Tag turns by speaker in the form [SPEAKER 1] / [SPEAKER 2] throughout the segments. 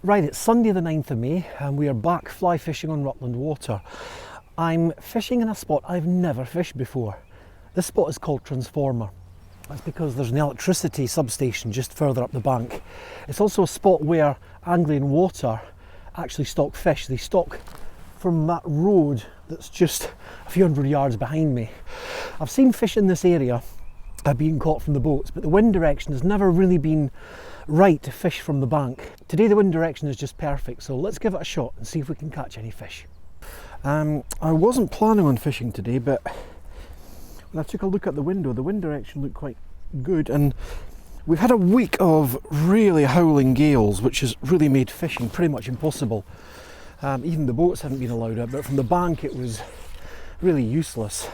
[SPEAKER 1] Right, it's Sunday the 9th of May and we are back fly fishing on Rutland Water. I'm fishing in a spot I've never fished before. This spot is called Transformer. That's because there's an electricity substation just further up the bank. It's also a spot where Rutland Water actually stock fish. They stock from that road that's just a few hundred yards behind me. I've seen fish in this area being caught from the boats, but the wind direction has never really been right to fish from the bank. Today the wind direction is just perfect, so let's give it a shot and see if we can catch any fish. I wasn't planning on fishing today, but when I took a look at the window, the wind direction looked quite good, and we've had a week of really howling gales, which has really made fishing pretty much impossible. Even the boats haven't been allowed out, but from the bank it was really useless.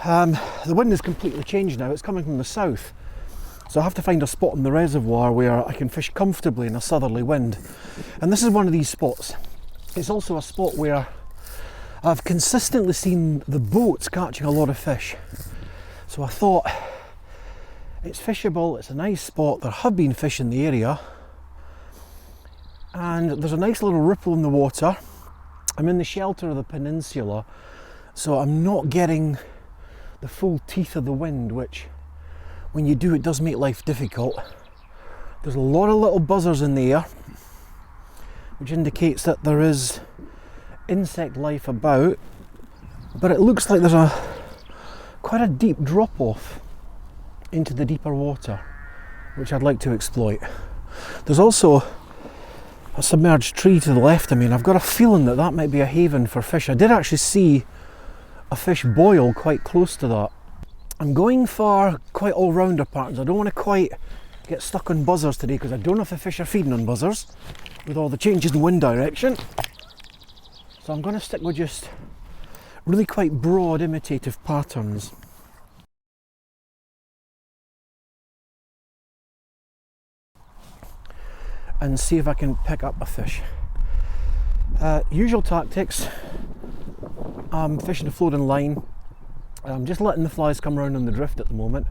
[SPEAKER 1] The wind has completely changed now. It's coming from the south, so I have to find a spot in the reservoir where I can fish comfortably in a southerly wind, and this is one of these spots. It's also a spot where I've consistently seen the boats catching a lot of fish, so I thought it's fishable, it's a nice spot, there have been fish in the area, and there's a nice little ripple in the water. I'm in the shelter of the peninsula, so I'm not getting the full teeth of the wind, which when you do, it does make life difficult. There's a lot of little buzzers in the air, which indicates that there is insect life about, but it looks like there's quite a deep drop off into the deeper water, which I'd like to exploit. There's also a submerged tree to the left of me, and I've got a feeling that that might be a haven for fish. I did actually see a fish boil quite close to that. I'm going for quite all-rounder patterns. I don't want to quite get stuck on buzzers today because I don't know if the fish are feeding on buzzers with all the changes in wind direction. So I'm going to stick with just really quite broad imitative patterns. And see if I can pick up a fish. Usual tactics. I'm fishing a floating line. I'm just letting the flies come around on the drift at the moment,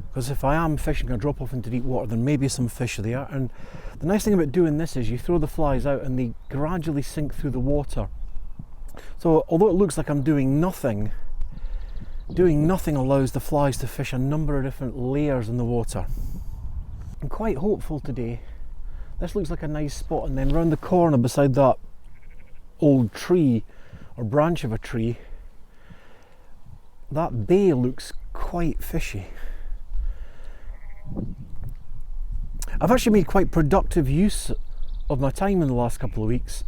[SPEAKER 1] because if I am fishing a drop off into deep water, there may be some fish there. And the nice thing about doing this is you throw the flies out and they gradually sink through the water. So although it looks like I'm doing nothing allows the flies to fish a number of different layers in the water. I'm quite hopeful today. This looks like a nice spot, and then round the corner beside that old tree or branch of a tree, that bay looks quite fishy. I've actually made quite productive use of my time in the last couple of weeks.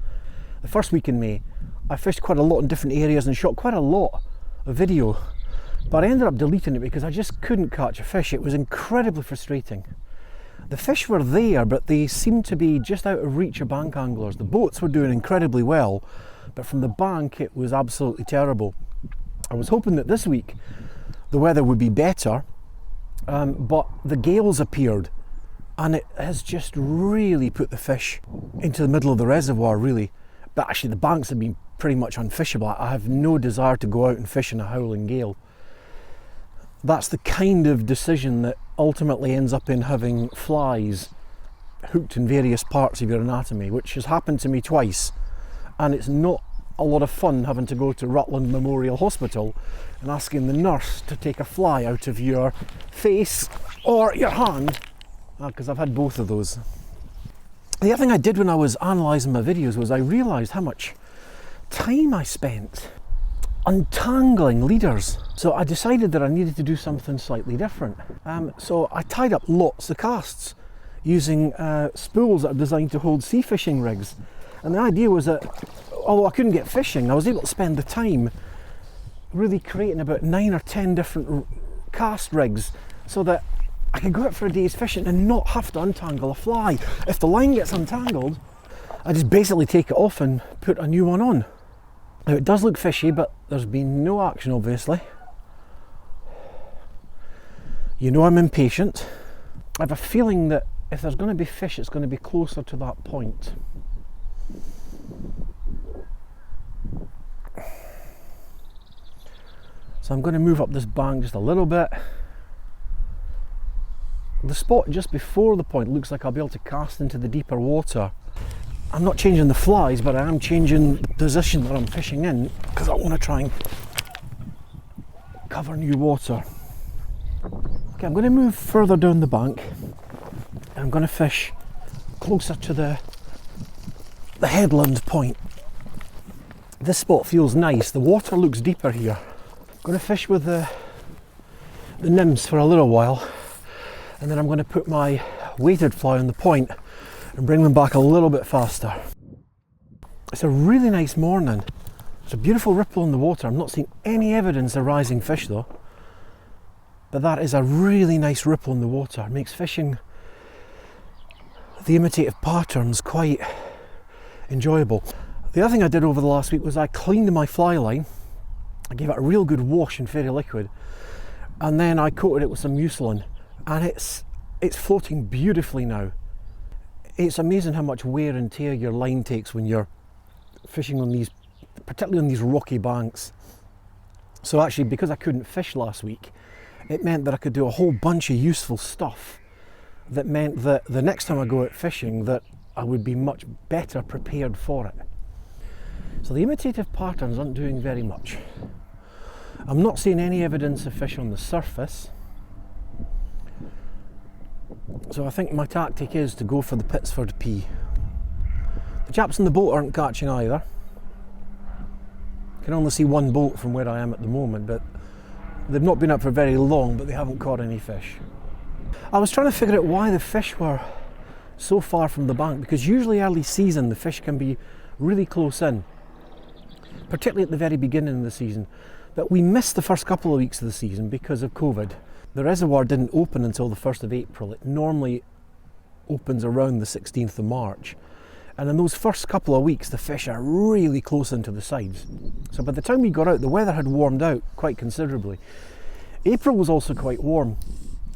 [SPEAKER 1] The first week in May, I fished quite a lot in different areas and shot quite a lot of video, but I ended up deleting it because I just couldn't catch a fish. It was incredibly frustrating. The fish were there, but they seemed to be just out of reach of bank anglers. The boats were doing incredibly well, but from the bank it was absolutely terrible. I was hoping that this week the weather would be better, but the gales appeared and it has just really put the fish into the middle of the reservoir, really. But actually the banks have been pretty much unfishable. I have no desire to go out and fish in a howling gale. That's the kind of decision that ultimately ends up in having flies hooked in various parts of your anatomy, which has happened to me twice, and it's not a lot of fun having to go to Rutland Memorial Hospital and asking the nurse to take a fly out of your face or your hand, because I've had both of those. The other thing I did when I was analysing my videos was I realised how much time I spent untangling leaders. So I decided that I needed to do something slightly different. So I tied up lots of casts using spools that are designed to hold sea fishing rigs. And the idea was that although I couldn't get fishing, I was able to spend the time really creating about 9 or 10 different cast rigs so that I could go out for a day's fishing and not have to untangle a fly. If the line gets untangled, I just basically take it off and put a new one on. Now it does look fishy, but there's been no action, obviously. You know I'm impatient. I have a feeling that if there's going to be fish, it's going to be closer to that point. So I'm going to move up this bank just a little bit, The spot just before the point looks like I'll be able to cast into the deeper water. I'm not changing the flies, but I am changing the position that I'm fishing in because I want to try and cover new water. Okay, I'm going to move further down the bank. I'm going to fish closer to the headland point. This spot feels nice. The water looks deeper here. I'm going to fish with the nymphs for a little while, and then I'm going to put my weighted fly on the point and bring them back a little bit faster. It's a really nice morning. It's a beautiful ripple in the water. I'm not seeing any evidence of rising fish though, but that is a really nice ripple in the water. It makes fishing the imitative patterns quite enjoyable. The other thing I did over the last week was I cleaned my fly line. I gave it a real good wash in fairy liquid, and then I coated it with some mucilin, and it's floating beautifully now. It's amazing how much wear and tear your line takes when you're fishing on these, particularly on these rocky banks. So actually, because I couldn't fish last week, it meant that I could do a whole bunch of useful stuff that meant that the next time I go out fishing that I would be much better prepared for it. So the imitative patterns aren't doing very much. I'm not seeing any evidence of fish on the surface. So I think my tactic is to go for the Pittsford P. The chaps in the boat aren't catching either. I can only see one boat from where I am at the moment, but they've not been up for very long, but they haven't caught any fish. I was trying to figure out why the fish were so far from the bank, because usually early season the fish can be really close in, particularly at the very beginning of the season. But we missed the first couple of weeks of the season because of COVID. The reservoir didn't open until the 1st of April. It normally opens around the 16th of March. And in those first couple of weeks, the fish are really close into the sides. So by the time we got out, the weather had warmed out quite considerably. April was also quite warm.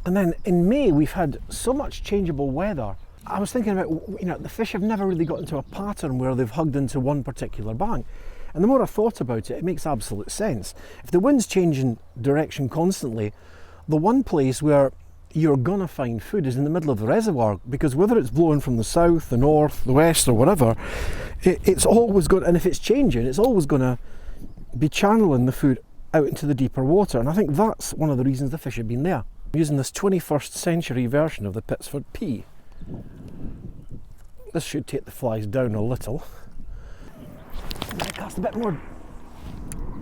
[SPEAKER 1] And then in May, we've had so much changeable weather. I was thinking about, the fish have never really got into a pattern where they've hugged into one particular bank. And the more I thought about it, it makes absolute sense. If the wind's changing direction constantly, the one place where you're gonna find food is in the middle of the reservoir, because whether it's blowing from the south, the north, the west, or whatever, it's always going, and if it's changing, it's always gonna be channeling the food out into the deeper water. And I think that's one of the reasons the fish have been there. I'm using this 21st century version of the Pittsford P. This should take the flies down a little. I'm going to cast a bit more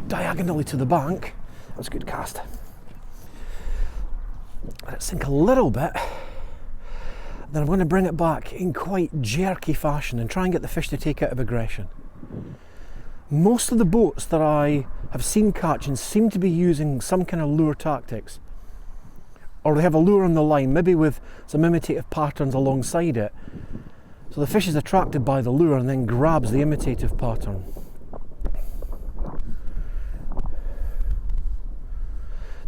[SPEAKER 1] diagonally to the bank. That's a good cast. Let it sink a little bit. Then I'm going to bring it back in quite jerky fashion and try and get the fish to take out of aggression. Most of the boats that I have seen catching seem to be using some kind of lure tactics. Or they have a lure on the line, maybe with some imitative patterns alongside it. So the fish is attracted by the lure and then grabs the imitative pattern.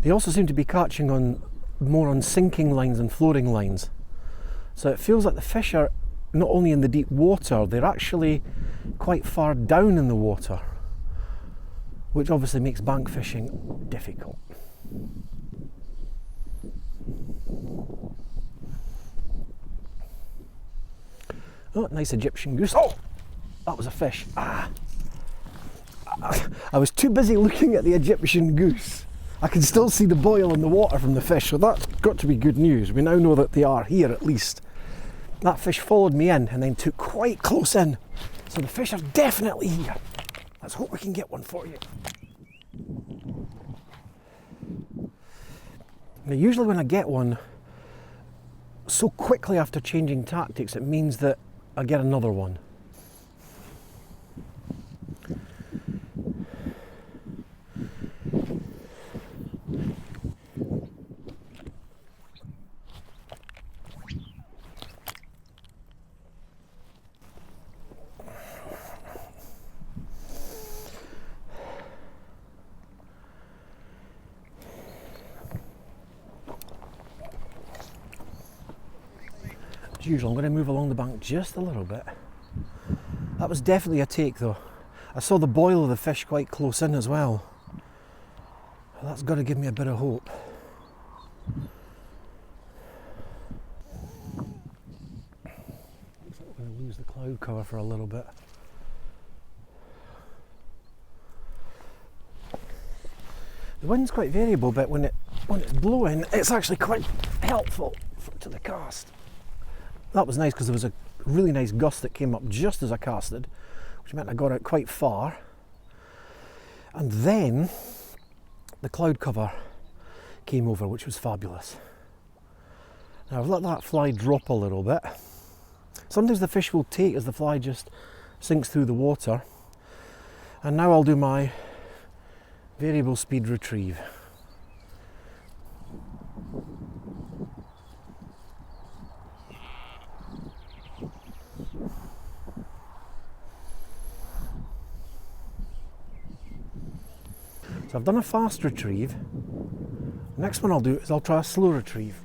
[SPEAKER 1] They also seem to be catching more on sinking lines and floating lines. So it feels like the fish are not only in the deep water, they're actually quite far down in the water, which obviously makes bank fishing difficult. Oh, nice Egyptian goose. Oh, that was a fish. I was too busy looking at the Egyptian goose. I can still see the boil in the water from the fish, so that's got to be good news. We now know that they are here at least. That fish followed me in and then took quite close in. So the fish are definitely here. Let's hope we can get one for you. Now usually when I get one, so quickly after changing tactics, it means that I get another one. As usual, I'm going to move along the bank just a little bit. That was definitely a take though. I saw the boil of the fish quite close in as well. That's got to give me a bit of hope. I'm going to lose the cloud cover for a little bit. The wind's quite variable, but when it's blowing, it's actually quite helpful to the cast. That was nice because there was a really nice gust that came up just as I casted, which meant I got out quite far. And then the cloud cover came over, which was fabulous. Now I've let that fly drop a little bit. Sometimes the fish will take as the fly just sinks through the water. And now I'll do my variable speed retrieve. So I've done a fast retrieve. The next one I'll do is I'll try a slow retrieve.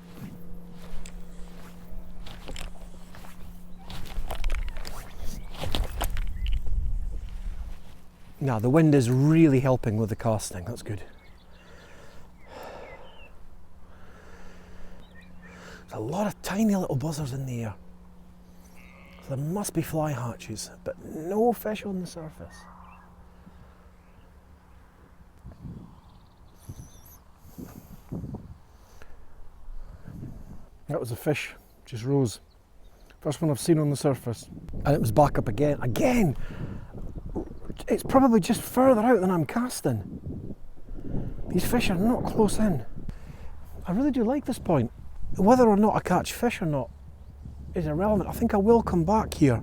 [SPEAKER 1] Now the wind is really helping with the casting, that's good. There's a lot of tiny little buzzers in the air. So there must be fly hatches, but no fish on the surface. That was a fish, just rose. First one I've seen on the surface. And it was back up again. Again! It's probably just further out than I'm casting. These fish are not close in. I really do like this point. Whether or not I catch fish or not is irrelevant. I think I will come back here.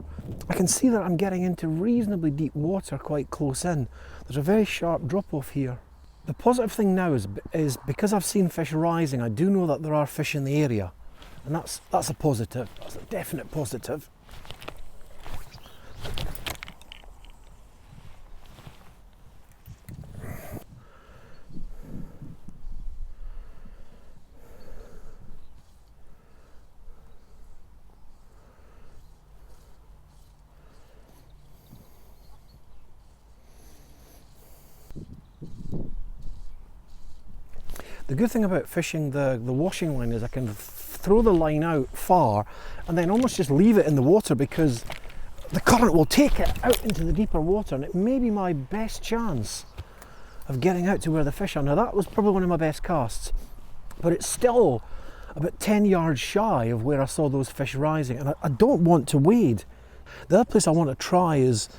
[SPEAKER 1] I can see that I'm getting into reasonably deep water quite close in. There's a very sharp drop off here. The positive thing now is because I've seen fish rising, I do know that there are fish in the area. And that's a positive. That's a definite positive. The good thing about fishing the washing line is I can throw the line out far and then almost just leave it in the water because the current will take it out into the deeper water, and it may be my best chance of getting out to where the fish are. Now that was probably one of my best casts, but it's still about 10 yards shy of where I saw those fish rising, and I don't want to wade. The other place I want to try is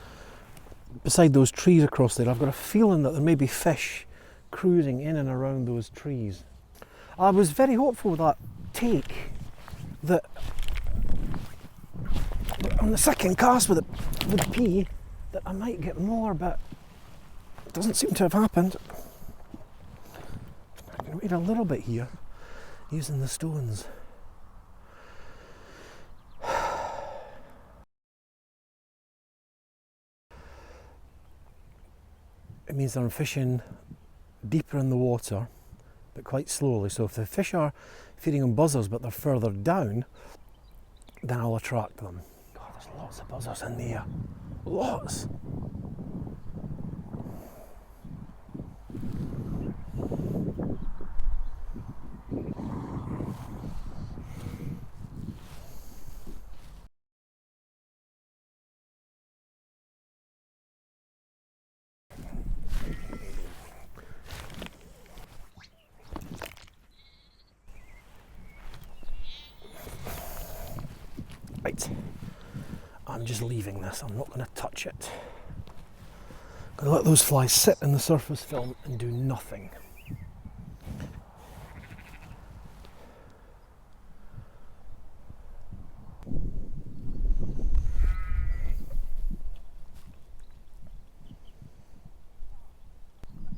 [SPEAKER 1] beside those trees across there. I've got a feeling that there may be fish cruising in and around those trees. I was very hopeful with that take that on the second cast with the P that I might get more, but it doesn't seem to have happened. I can wait a little bit here using the stones. It means that I'm fishing deeper in the water, but quite slowly. So if the fish are feeding on buzzers but they're further down, then I'll attract them. God, there's lots of buzzers in there. Lots! Right, I'm just leaving this, I'm not going to touch it. I'm going to let those flies sit in the surface film and do nothing.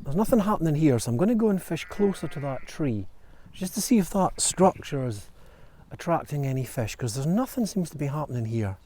[SPEAKER 1] There's nothing happening here, so I'm going to go and fish closer to that tree just to see if that structure is attracting any fish, because there's nothing seems to be happening here.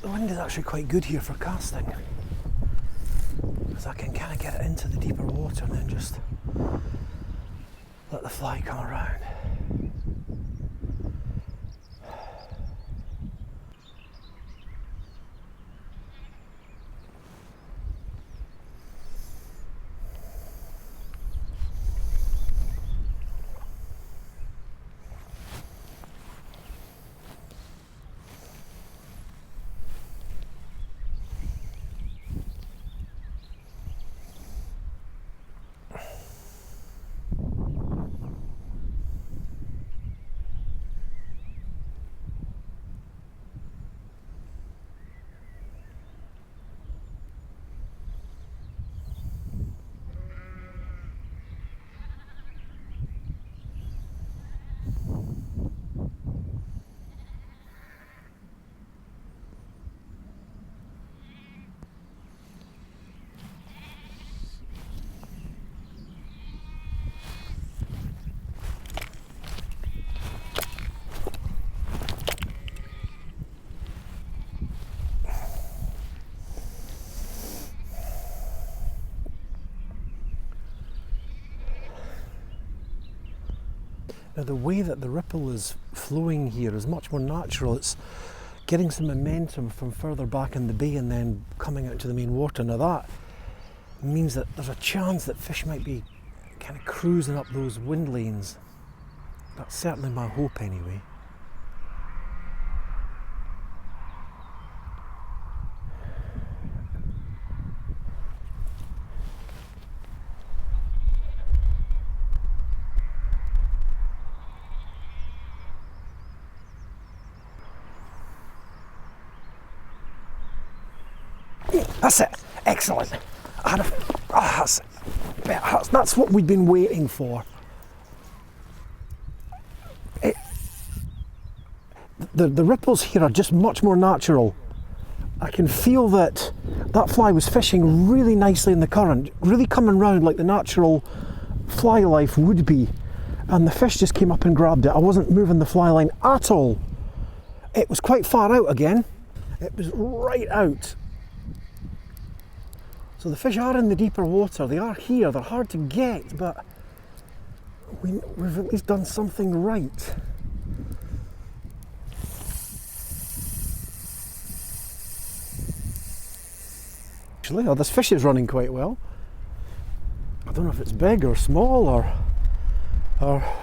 [SPEAKER 1] The wind is actually quite good here for casting, because I can kind of get it into the deeper water and then just let the fly come around. Now the way that the ripple is flowing here is much more natural. It's getting some momentum from further back in the bay and then coming out into the main water. Now that means that there's a chance that fish might be kind of cruising up those wind lanes. That's certainly my hope anyway. That's it. Excellent. That's what we'd been waiting for. The ripples here are just much more natural. I can feel that fly was fishing really nicely in the current, really coming round like the natural fly life would be, and the fish just came up and grabbed it. I wasn't moving the fly line at all. It was quite far out again. It was right out. So the fish are in the deeper water, they are here, they're hard to get, but we've at least done something right. Actually, this fish is running quite well. I don't know if it's big or small or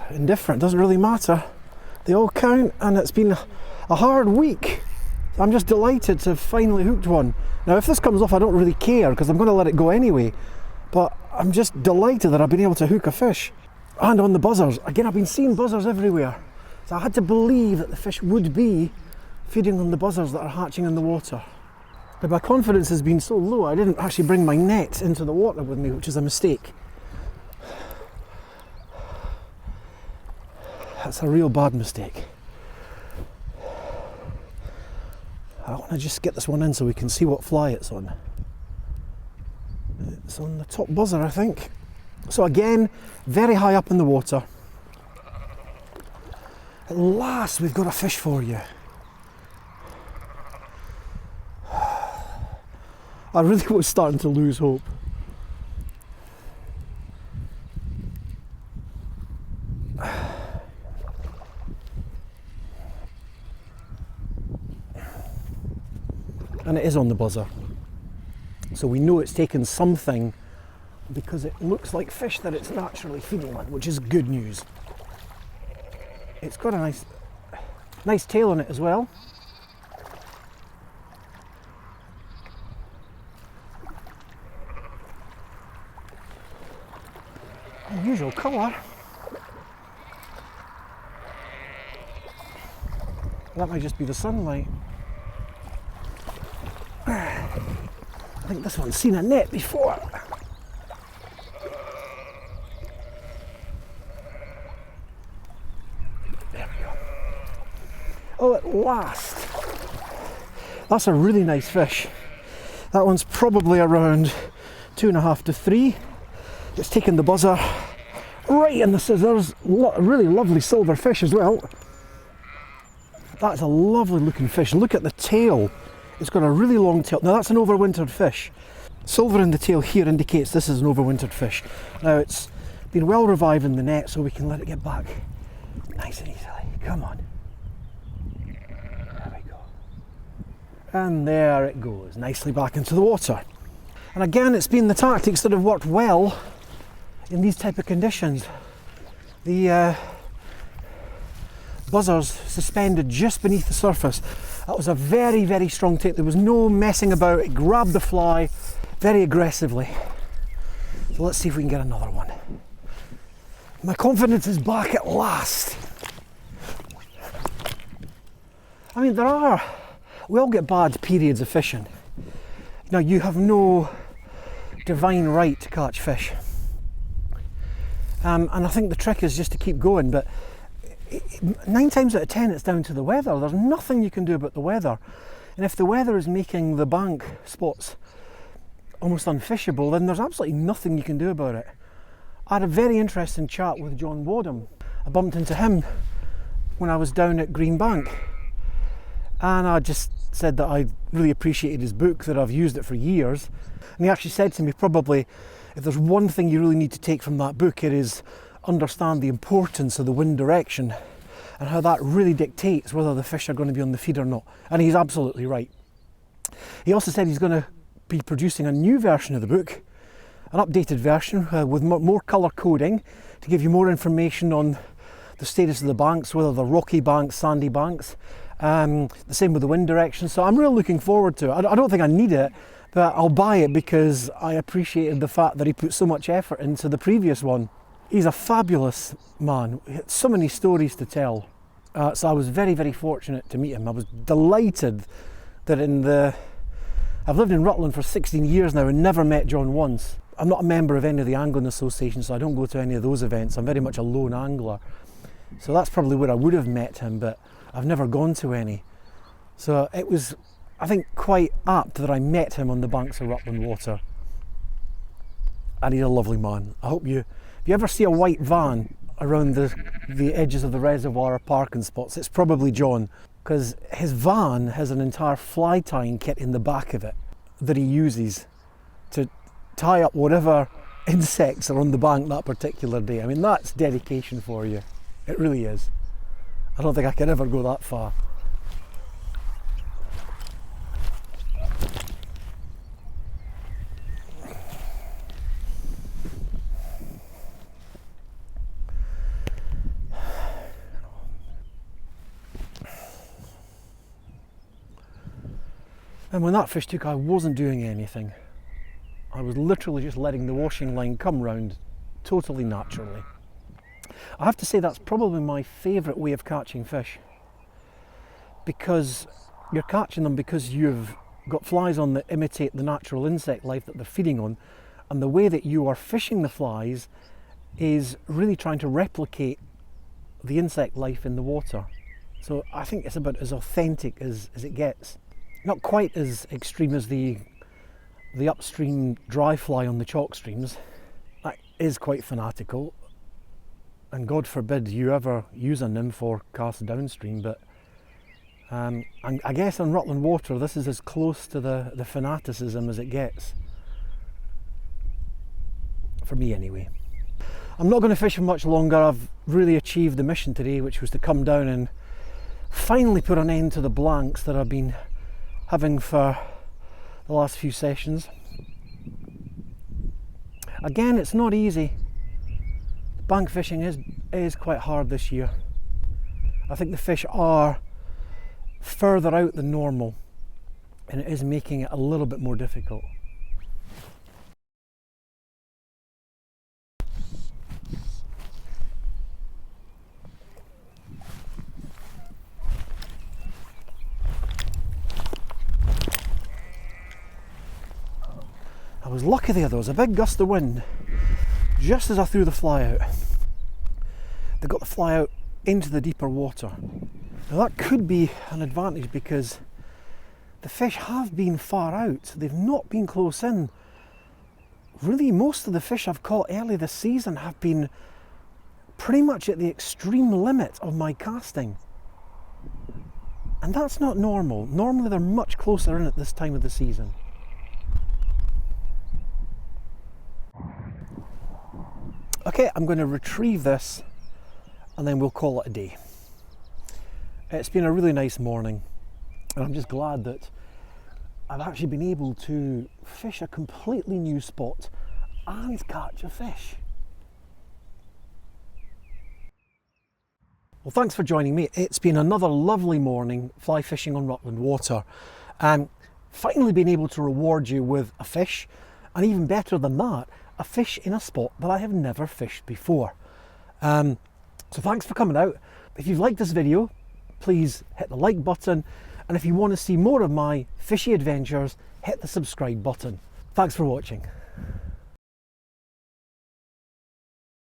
[SPEAKER 1] indifferent, doesn't really matter. They all count, and it's been a hard week. I'm just delighted to have finally hooked one. Now if this comes off I don't really care because I'm going to let it go anyway, but I'm just delighted that I've been able to hook a fish. And on the buzzers, again I've been seeing buzzers everywhere, so I had to believe that the fish would be feeding on the buzzers that are hatching in the water. But my confidence has been so low I didn't actually bring my net into the water with me, which is a mistake. That's a real bad mistake. I want to just get this one in so we can see what fly it's on. It's on the top buzzer, I think. So again, very high up in the water. At last we've got a fish for you. I really was starting to lose hope. And it is on the buzzer, so we know it's taken something because it looks like fish that it's naturally feeding on, which is good news. It's got a nice tail on it as well. Unusual colour. That might just be the sunlight. I think this one's seen a net before. There we go. Oh, at last. That's a really nice fish. That one's probably around 2.5 to 3. It's taken the buzzer right in the scissors. Really lovely silver fish as well. That's a lovely looking fish. Look at the tail. It's got a really long tail. Now that's an overwintered fish. Silver in the tail here indicates this is an overwintered fish. Now it's been well revived in the net, so we can let it get back nice and easily. Come on. There we go. And there it goes, nicely back into the water. And again, it's been the tactics that have worked well in these type of conditions. The buzzers suspended just beneath the surface. That was a very, very strong take. There was no messing about. It grabbed the fly very aggressively. So let's see if we can get another one. My confidence is back at last. I mean, we all get bad periods of fishing. Now, you have no divine right to catch fish. And I think the trick is just to keep going, but 9 times out of 10 it's down to the weather. There's nothing you can do about the weather. And if the weather is making the bank spots almost unfishable, then there's absolutely nothing you can do about it. I had a very interesting chat with John Wadham. I bumped into him when I was down at Green Bank, and I just said that I really appreciated his book, that I've used it for years. And he actually said to me, probably, if there's one thing you really need to take from that book, it is understand the importance of the wind direction and how that really dictates whether the fish are going to be on the feed or not. And he's absolutely right. He also said he's going to be producing a new version of the book, an updated version with more colour coding to give you more information on the status of the banks, whether they're rocky banks, sandy banks, the same with the wind direction. So I'm really looking forward to it. I don't think I need it, but I'll buy it because I appreciated the fact that he put so much effort into the previous one. He's a fabulous man. He had so many stories to tell. So I was very, very fortunate to meet him. I was delighted that I've lived in Rutland for 16 years now and never met John once. I'm not a member of any of the angling associations, so I don't go to any of those events. I'm very much a lone angler. So that's probably where I would have met him, but I've never gone to any. So it was, I think, quite apt that I met him on the banks of Rutland Water. And he's a lovely man. I hope if you ever see a white van around the edges of the reservoir or parking spots, it's probably John, because his van has an entire fly tying kit in the back of it that he uses to tie up whatever insects are on the bank that particular day. I mean, that's dedication for you. It really is. I don't think I could ever go that far. And when that fish took, I wasn't doing anything. I was literally just letting the washing line come round totally naturally. I have to say that's probably my favourite way of catching fish, because you're catching them because you've got flies on that imitate the natural insect life that they're feeding on, and the way that you are fishing the flies is really trying to replicate the insect life in the water. So I think it's about as authentic as it gets. Not quite as extreme as the upstream dry fly on the chalk streams. That is quite fanatical, and God forbid you ever use a nymph or cast downstream, but and I guess on Rutland Water this is as close to the fanaticism as it gets. For me anyway. I'm not going to fish for much longer. I've really achieved the mission today, which was to come down and finally put an end to the blanks that I've been having for the last few sessions. Again, it's not easy. Bank fishing is quite hard this year. I think the fish are further out than normal, and it is making it a little bit more difficult. I was lucky there was a big gust of wind just as I threw the fly out. They got the fly out into the deeper water. Now that could be an advantage because the fish have been far out, they've not been close in. Really, most of the fish I've caught early this season have been pretty much at the extreme limit of my casting. And that's not normal. Normally they're much closer in at this time of the season. Okay, I'm going to retrieve this and then we'll call it a day. It's been a really nice morning and I'm just glad that I've actually been able to fish a completely new spot and catch a fish. Well, thanks for joining me. It's been another lovely morning fly fishing on Rutland Water and finally being able to reward you with a fish, and even better than that, a fish in a spot that I have never fished before. So thanks for coming out. If you've liked this video, please hit the like button, and if you want to see more of my fishy adventures, hit the subscribe button. Thanks for watching.